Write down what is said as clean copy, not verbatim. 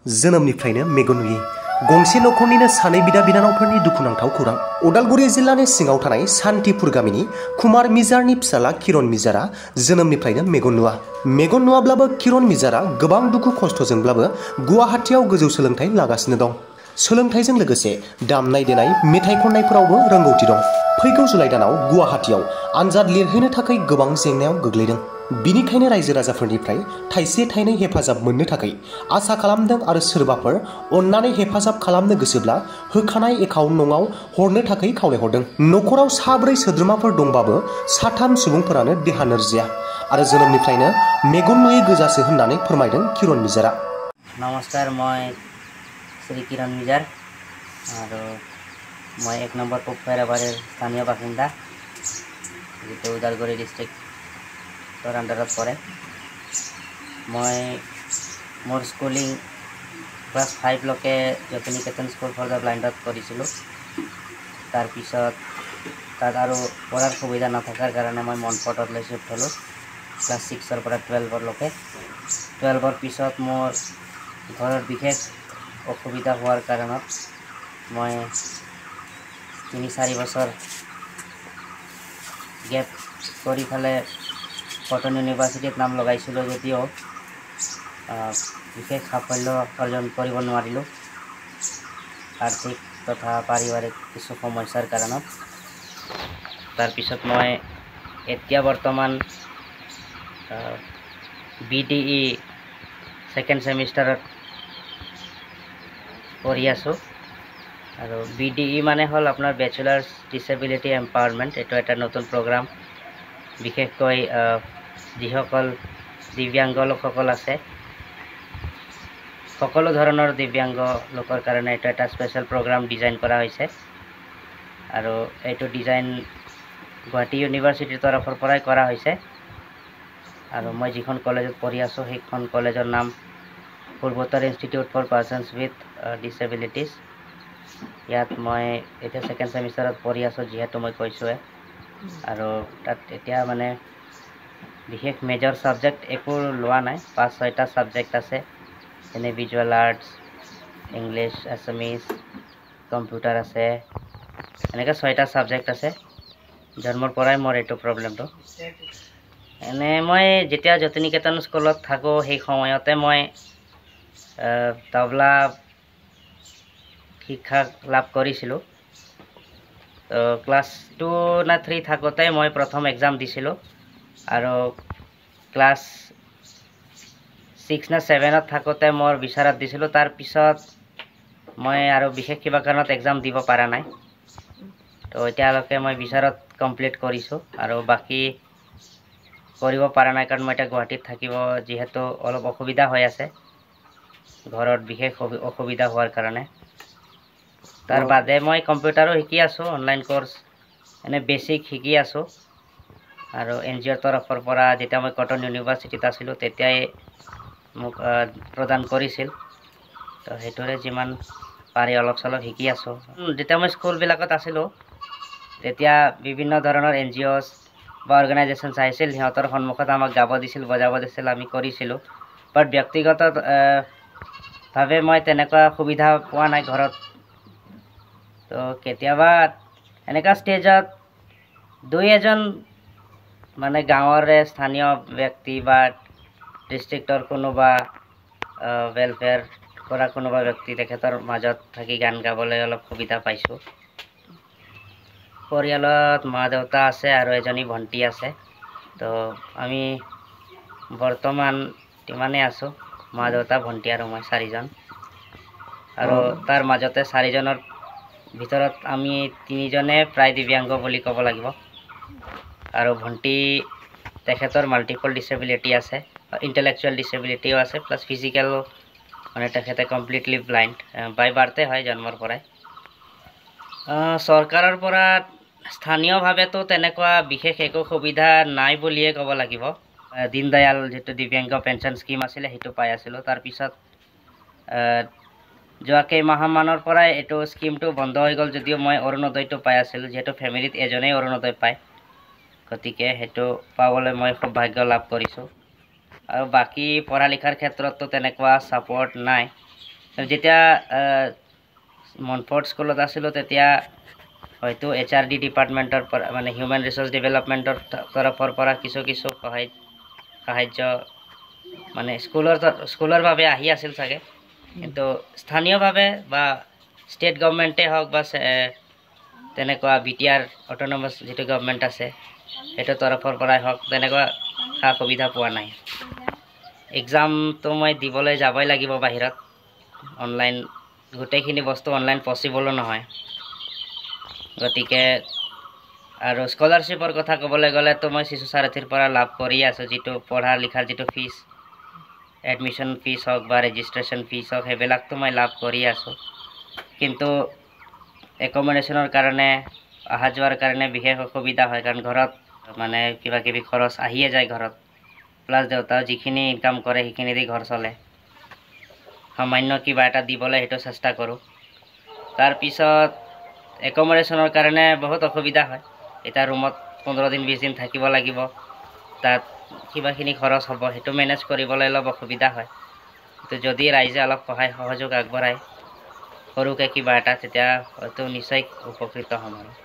जोनोमनिफ्रायनो मेगन नुयि गंसे नखरनिनो सानै बिदा बिनानावफोरनि दुखुनांथाव खौरां। उदालगुरि जिल्लानि सिङाव थानाय सान्तिपुर गामिनि कुमार मिजारनि फिसाला किरण मिजारा जोनोमनिफ्रायनो मेगन नुवा। मेगन नुवाब्लाबो किरण मिजारा गोबां दुखु खस्थजोंब्लाबो गुवाहाटीआव गोजौ सोलोंथाइ लागासिनो दं। सोलोंथाइजों लोगोसे दामनाय देनाय मेथाइ खननायफोरावबो रोंगौथि दं। फैगौ जुलाइ दानाव गुवाहाटीआव आनजाद लिरहैनो थाखाय गोबां जेंनायाव गोग्लैदों। बिनिखायनो रायजो राजाफोरनिफ्राय थाइसे थाइनै हेफाजाब मोननो थाखाय आसा खालामदों आरो सोरबाफोर अननानै हेफाजाब खालामनो गोसोब्ला होखानाय एकाउन्ट नङाव हरनो थाखाय खावलायहरदों। नखराव साब्रै सोद्रोमाफोर दंबाबो साथाम सुबुंफोरानो देहा नोरजिया आरो जोनोमनिफ्रायनो मेगन नुयै गोजासो होननानै फोरमायदों किरण मिजारा। नमस्कार, मैं श्री किरण मिजार और मैं 1 नम्बर पोखराबाड़ीर स्थानीय बासिंदा जो उदालगुरि डिस्ट्रिक्टर आन्डारत पड़े। मैं मोर स्कुलिंग क्लास 5 लके जतिनिकेतन स्कुल फर द ब्लाइंडत करिছিলোঁ। तार पिছত तात आरो पढ़ार सुविधा नाथाकार कारण मैं मनपटतले शिफ्ट हलो क्लास 6 পৰা 12 लके। 12 पिছত मोर घरर विशेष असुविधा होवार कारणत मैं 3-4 बছৰ गैप কৰি ফালে कटन यूनिवर्सिटीत नाम लगाइছিলোঁ যদিও विशेष साफल्य अर्जन কৰিব নোৱাৰিলোঁ आर्थिक तथा पारिवारिक কিছু সমস্যাৰ কাৰণত। तार पिছত मैं এতিয়া বৰ্তমান BDE सेकेंड सेमिस्टारत पढ़ी आছোঁ আৰু BDE মানে হল আপোনাৰ বেচেলাर्स ডিসেবিলিটি এম্পাৱাৰমেণ্ট। এইটো এটা নতুন প্ৰগ্ৰাম। বিশেষকৈ যিসকল দিব্যাংগ লোকসকল আছে সকলো ধৰণৰ দিব্যাংগ লোকৰ কাৰণে এইটো এটা স্পেচিয়েল প্ৰগ্ৰাম ডিজাইন কৰা হৈছে আৰু এইটো ডিজাইন গুৱাহাটী ইউনিভাৰ্চিটিৰ তৰফৰ পৰাই কৰা হৈছে আৰু মই যিখন কলেজত পঢ়ি আছোঁ সেইখন কলেজৰ নাম পূৰ্বোত্তৰ ইনষ্টিটিউট ফৰ পাৰ্চনছ উইথ ডিসেবিলিটিজ। ইয়াত মই এতিয়া সেকেন্ড সেমিষ্টাৰত পঢ়ি আছোঁ যিহেতু মই কৈছোঁৱে আৰু তাত এতিয়া মানে বিশেষ মেজৰ সাবজেক্ট একো লোৱা নাই। 5-6টা সাবজেক্ট আছে যেনে visual arts, English, Assamese, computer আছে। এনেকৈ 6টা সাবজেক্ট আছে। জন্মৰ পৰাই মোৰ এইটো প্ৰব্লেমটো। এনে মই যেতিয়া জ্যোতিনিকেতন স্কুলত থাকোঁ সেই সময়তে মই তবলা শিক্ষা লাভ কৰিছিলোঁ। ক্লাস 2 না 3 থাকোঁতে মই প্ৰথম এক্সাম দিছিলোঁ আৰু ক্লাস 6 না 7ত থাকোঁতে মোৰ বিচাৰত দিছিলোঁ। তাৰ পিছত মই আৰু বিশেষ কিবা কাৰণত এক্সাম দিব পৰা নাই। তো এতিয়ালৈকে মই বিচাৰত কমপ্লিট কৰিছোঁ আৰু বাকি কৰিব পৰা নাই কাৰণ মই এতিয়া গুৱাহাটীত থাকিব যিহেতু অলপ অসুবিধা হৈ আছে ঘৰত বিশেষ অসুবিধা হোৱাৰ কাৰণে। তাৰ বাদে মই কম্পিউটাৰো শিকি আছোঁ, অনলাইন কোৰ্স এনে বেসিক শিকি আছোঁ আৰু NGOৰ তৰফৰ পৰা যেতিয়া মই কটন ইউনিভাৰ্চিটিত আছিলোঁ তেতিয়াই মোক প্ৰদান কৰিছিল। তো সেইটোৰে যিমান পাৰি অলপ চলপ শিকি আছোঁ। যেতিয়া মই স্কুলবিলাকত আছিলোঁ তেতিয়া বিভিন্ন ধৰণৰ NGOs বা অৰ্গেনাইজেশ্যনছ আহিছিল। সিহঁতৰ সন্মুখত আমাক গাব দিছিল, বজাব দিছিল, আমি কৰিছিলোঁ। বাট ব্যক্তিগত ভাৱে মই তেনেকুৱা সুবিধা পোৱা নাই ঘৰত। তো কেতিয়াবা এনেকা ষ্টেজত 2-এজন মানে গাঁৱৰে স্থানীয় ব্যক্তি বা ডিস্ট্ৰিক্টৰ কোনোবা ওয়েলফেয়াৰ কৰা কোনোবা ব্যক্তি তেখেতৰ মাজত থাকি গান গাবলৈ অলপ সুবিধা পাইছোঁ। পৰিয়ালত মা দেউতা আছে আৰু এজনী ভণ্টি আছে। তো আমি বৰ্তমান ইমানেই আছোঁ, মা দেউতা ভণ্টি আৰু মই 4জন আৰু তাৰ মাজতে 4জনৰ ভিতৰত আমি 3জনে প্ৰায় দিব্যাংগ বুলি ক'ব লাগিব আৰু ভণ্টি তেখেতৰ মাল্টিপল ডিসেবিলিটি আছে, ইন্টেলেকচুৱেল ডিসেবিলিটিও আছে প্লাস ফিজিক্যাল মানে তেখেতে কমপ্লিটলি ব্লাইণ্ড বাই বাৰ্থে হয় জন্মৰ পৰাই। চৰকাৰৰ পৰা স্থানীয়ভাৱেতো তেনেকুৱা বিশেষ একো সুবিধা নাই বুলিয়ে ক'ব লাগিব। দীনদয়াল যেটো দিব্যাংগ পেঞ্চন স্কিম আছিলে সেইটো পাই আছিলোঁ। তাৰ পিছত যোৱা কেইমাহমানৰ পৰাই এইটো স্কিমটো বন্ধ হৈ গ'ল যদিও মই অৰুণোদয়টো পাই আছিলোঁ যিহেতু ফেমিলিত এজনেই অৰুণোদয় পায়। গতিকে সেইটো পাবলৈ মই সৌভাগ্য লাভ কৰিছোঁ আৰু বাকী পঢ়া লিখাৰ ক্ষেত্ৰততো তেনেকুৱা ছাপোৰ্ট নাই। যেতিয়া মনফৰ্ড স্কুলত আছিলোঁ তেতিয়া হয়তো HRD ডিপাৰ্টমেণ্টৰ পৰা মানে হিউমেন ৰিচোৰ্চ ডেভেলপমেণ্টৰ তৰফৰ পৰা কিছু সাহায্য মানে স্কুলৰ বাবে আহি আছিল চাগে, কিন্তু স্থানীয়ভাৱে বা ষ্টেট গভৰ্ণমেণ্টে হওক বা তেনেকুৱা BTR অট'নমাছ যিটো গভৰ্ণমেণ্ট আছে সেইটো তৰফৰ পৰাই হওক তেনেকুৱা সা সুবিধা পোৱা নাই। এক্সামটো মই দিবলৈ যাবই লাগিব বাহিৰত, অনলাইন গোটেইখিনি বস্তু অনলাইন পচিবলো নহয়। গতিকে আৰু স্কলাৰশ্বিপৰ কথা ক'বলৈ গ'লেতো মই শিশু সাৰথীৰ পৰা লাভ কৰি আছোঁ, যিটো পঢ়া লিখাৰ যিটো ফিজ, এডমিশ্যন ফিজ হওক বা ৰেজিষ্ট্ৰেশ্যন ফিজ হওক সেইবিলাকতো মই লাভ কৰি আছোঁ, কিন্তু একমডেশ্যনৰ কাৰণে অহা যোৱাৰ কাৰণে বিশেষ অসুবিধা হয়, কাৰণ ঘৰত মানে কিবা কিবি খৰচ আহিয়ে যায় ঘৰত, প্লাছ দেউতাও যিখিনি ইনকাম কৰে সেইখিনি দি ঘৰ চলে, সামান্য কিবা এটা দিবলৈ সেইটো চেষ্টা কৰোঁ। তাৰপিছত একমডেশ্যনৰ কাৰণে বহুত অসুবিধা হয়, এতিয়া ৰুমত 15 দিন 20 দিন থাকিব লাগিব, তাত কিবাখিনি খৰচ হ'ব, সেইটো মেনেজ কৰিবলৈ অলপ অসুবিধা হয়। কিন্তু যদি ৰাইজে অলপ সহায় সহযোগ আগবঢ়ায় সৰুকৈ কিবা এটা, তেতিয়া হয়তো নিশ্চয় উপকৃত হ'ম আৰু।